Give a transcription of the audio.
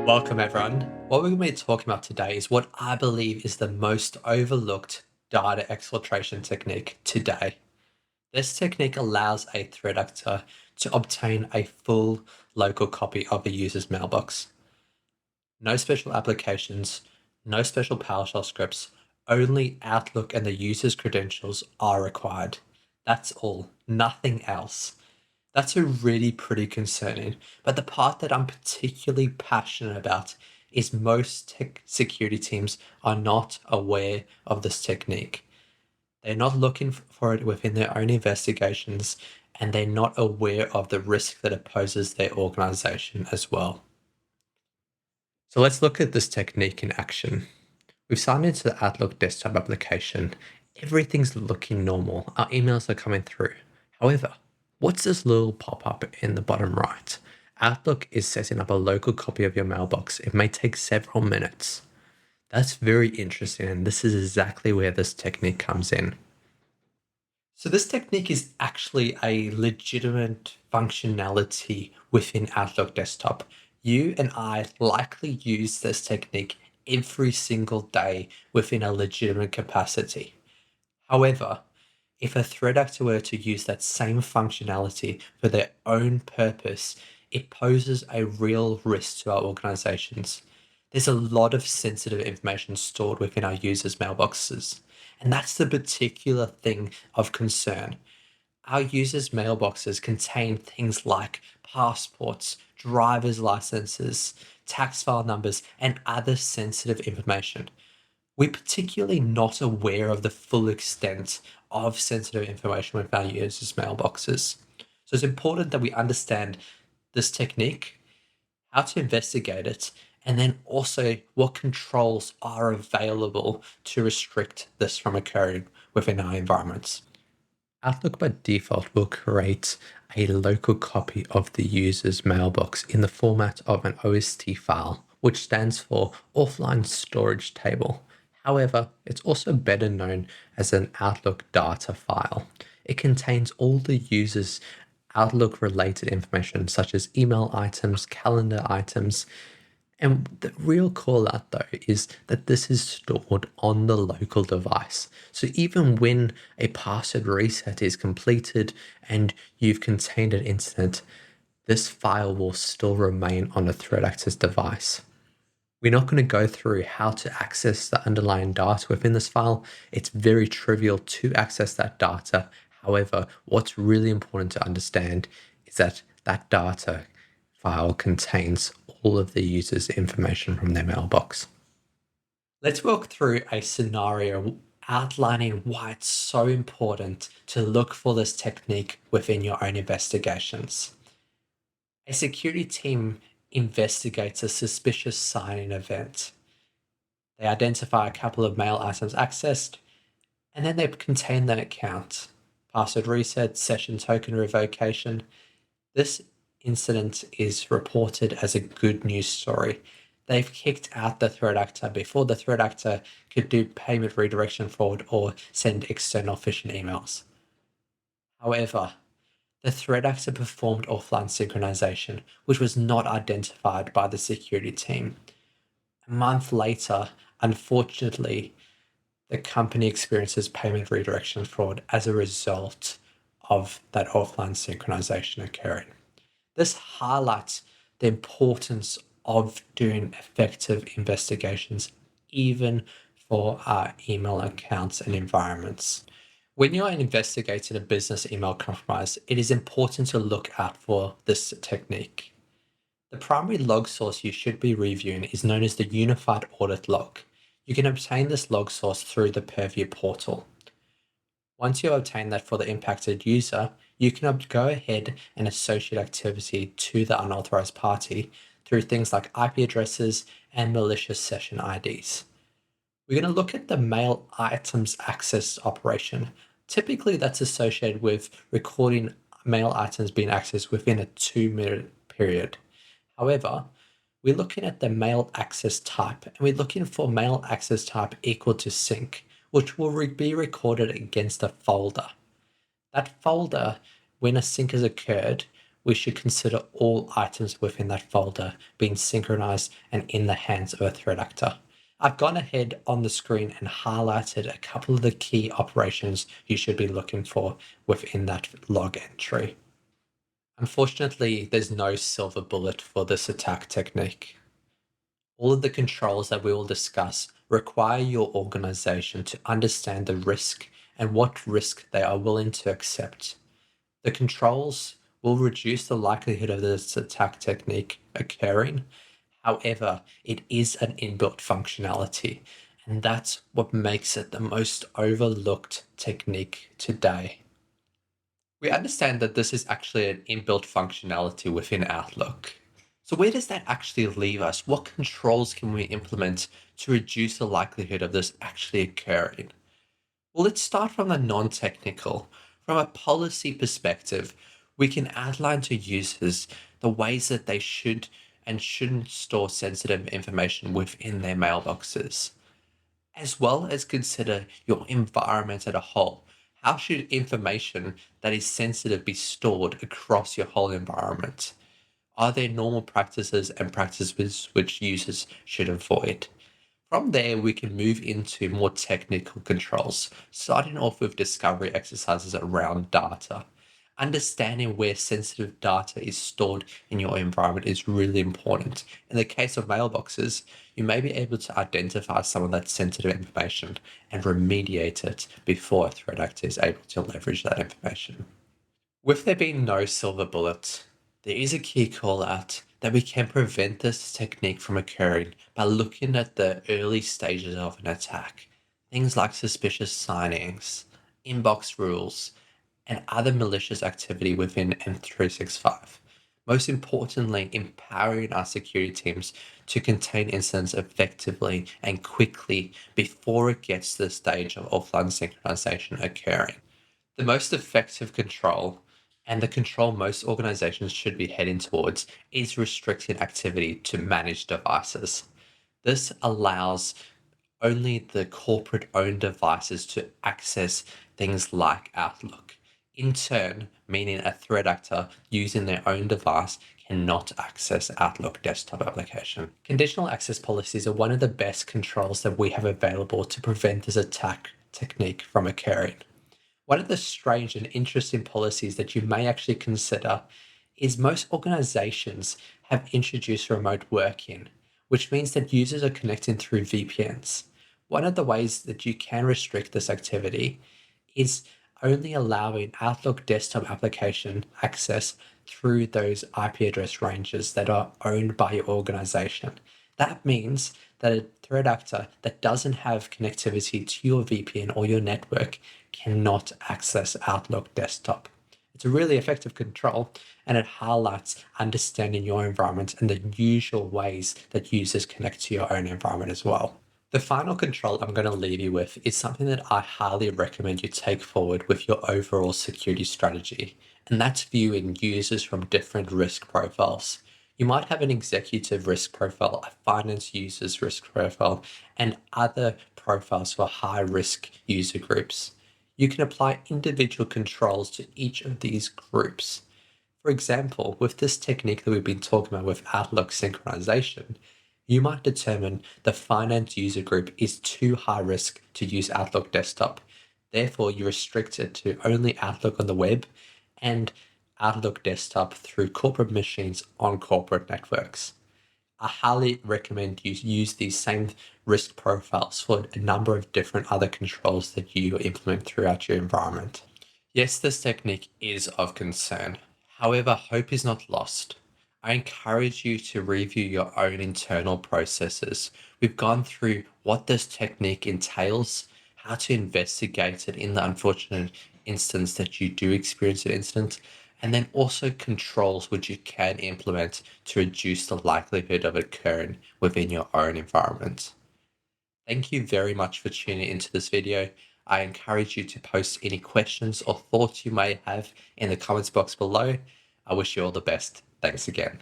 Welcome, everyone. What we're going to be talking about today is what I believe is the most overlooked data exfiltration technique today. This technique allows a threat actor to obtain a full local copy of a user's mailbox. No special applications, no special PowerShell scripts, only Outlook and the user's credentials are required. That's all, nothing else. That's a really pretty concerning. But the part that I'm particularly passionate about is most tech security teams are not aware of this technique. They're not looking for it within their own investigations, and they're not aware of the risk that it poses their organization as well. So let's look at this technique in action. We've signed into the Outlook desktop application. Everything's looking normal. Our emails are coming through. However, what's this little pop-up in the bottom right? Outlook is setting up a local copy of your mailbox. It may take several minutes. That's very interesting, and this is exactly where this technique comes in. So this technique is actually a legitimate functionality within Outlook Desktop. You and I likely use this technique every single day within a legitimate capacity. However, if a threat actor were to use that same functionality for their own purpose, it poses a real risk to our organizations. There's a lot of sensitive information stored within our users' mailboxes, and that's the particular thing of concern. Our users' mailboxes contain things like passports, driver's licenses, tax file numbers, and other sensitive information. We're particularly not aware of the full extent of sensitive information with our users' mailboxes. So it's important that we understand this technique, how to investigate it, and then also what controls are available to restrict this from occurring within our environments. Outlook by default will create a local copy of the user's mailbox in the format of an OST file, which stands for offline storage table. However, it's also better known as an Outlook data file. It contains all the user's Outlook related information such as email items, calendar items, and the real call out though is that this is stored on the local device. So even when a password reset is completed and you've contained an incident, this file will still remain on a threat actor's device. We're not going to go through how to access the underlying data within this file. It's very trivial to access that data. However, what's really important to understand is that that data file contains all of the user's information from their mailbox. Let's walk through a scenario outlining why it's so important to look for this technique within your own investigations. A security team investigates a suspicious sign-in event. They identify a couple of mail items accessed, and then they contain that account. Password reset, session token revocation. This incident is reported as a good news story. They've kicked out the threat actor before the threat actor could do payment redirection fraud or send external phishing emails. However, the threat actor performed offline synchronization, which was not identified by the security team. A month later, unfortunately, the company experiences payment redirection fraud as a result of that offline synchronization occurring. This highlights the importance of doing effective investigations, even for our email accounts and environments. When you're investigating a business email compromise, it is important to look out for this technique. The primary log source you should be reviewing is known as the Unified Audit Log. You can obtain this log source through the Purview portal. Once you obtain that for the impacted user, you can go ahead and associate activity to the unauthorized party through things like IP addresses and malicious session IDs. We're going to look at the mail items access operation. Typically, that's associated with recording mail items being accessed within a 2-minute period. However, we're looking at the mail access type, and we're looking for mail access type equal to sync, which will be recorded against a folder. That folder, when a sync has occurred, we should consider all items within that folder being synchronized and in the hands of a threat actor. I've gone ahead on the screen and highlighted a couple of the key operations you should be looking for within that log entry. Unfortunately, there's no silver bullet for this attack technique. All of the controls that we will discuss require your organization to understand the risk and what risk they are willing to accept. The controls will reduce the likelihood of this attack technique occurring. However, it is an inbuilt functionality, and that's what makes it the most overlooked technique today. We understand that this is actually an inbuilt functionality within Outlook. So where does that actually leave us? What controls can we implement to reduce the likelihood of this actually occurring? Well, let's start from the non-technical. From a policy perspective, we can outline to users the ways that they should and shouldn't store sensitive information within their mailboxes, as well as consider your environment as a whole. How should information that is sensitive be stored across your whole environment? Are there normal practices and practices which users should avoid? From there, we can move into more technical controls, starting off with discovery exercises around data. Understanding where sensitive data is stored in your environment is really important. In the case of mailboxes, you may be able to identify some of that sensitive information and remediate it before a threat actor is able to leverage that information. With there being no silver bullet, there is a key call out that we can prevent this technique from occurring by looking at the early stages of an attack. Things like suspicious signings, inbox rules, and other malicious activity within M365. Most importantly, empowering our security teams to contain incidents effectively and quickly before it gets to the stage of offline synchronization occurring. The most effective control, and the control most organizations should be heading towards, is restricting activity to managed devices. This allows only the corporate owned devices to access things like Outlook. In turn, meaning a threat actor using their own device cannot access Outlook desktop application. Conditional access policies are one of the best controls that we have available to prevent this attack technique from occurring. One of the strange and interesting policies that you may actually consider is most organizations have introduced remote working, which means that users are connecting through VPNs. One of the ways that you can restrict this activity is only allowing Outlook desktop application access through those IP address ranges that are owned by your organization. That means that a threat actor that doesn't have connectivity to your VPN or your network cannot access Outlook desktop. It's a really effective control, and it highlights understanding your environment and the usual ways that users connect to your own environment as well. The final control I'm going to leave you with is something that I highly recommend you take forward with your overall security strategy, and that's viewing users from different risk profiles. You might have an executive risk profile, a finance user's risk profile, and other profiles for high risk user groups. You can apply individual controls to each of these groups. For example, with this technique that we've been talking about with Outlook synchronization, you might determine the finance user group is too high risk to use Outlook desktop. Therefore, you restrict it to only Outlook on the web and Outlook desktop through corporate machines on corporate networks. I highly recommend you use these same risk profiles for a number of different other controls that you implement throughout your environment. Yes, this technique is of concern. However, hope is not lost. I encourage you to review your own internal processes. We've gone through what this technique entails, how to investigate it in the unfortunate instance that you do experience an incident, and then also controls which you can implement to reduce the likelihood of occurring within your own environment. Thank you very much for tuning into this video. I encourage you to post any questions or thoughts you may have in the comments box below. I wish you all the best. Thanks again.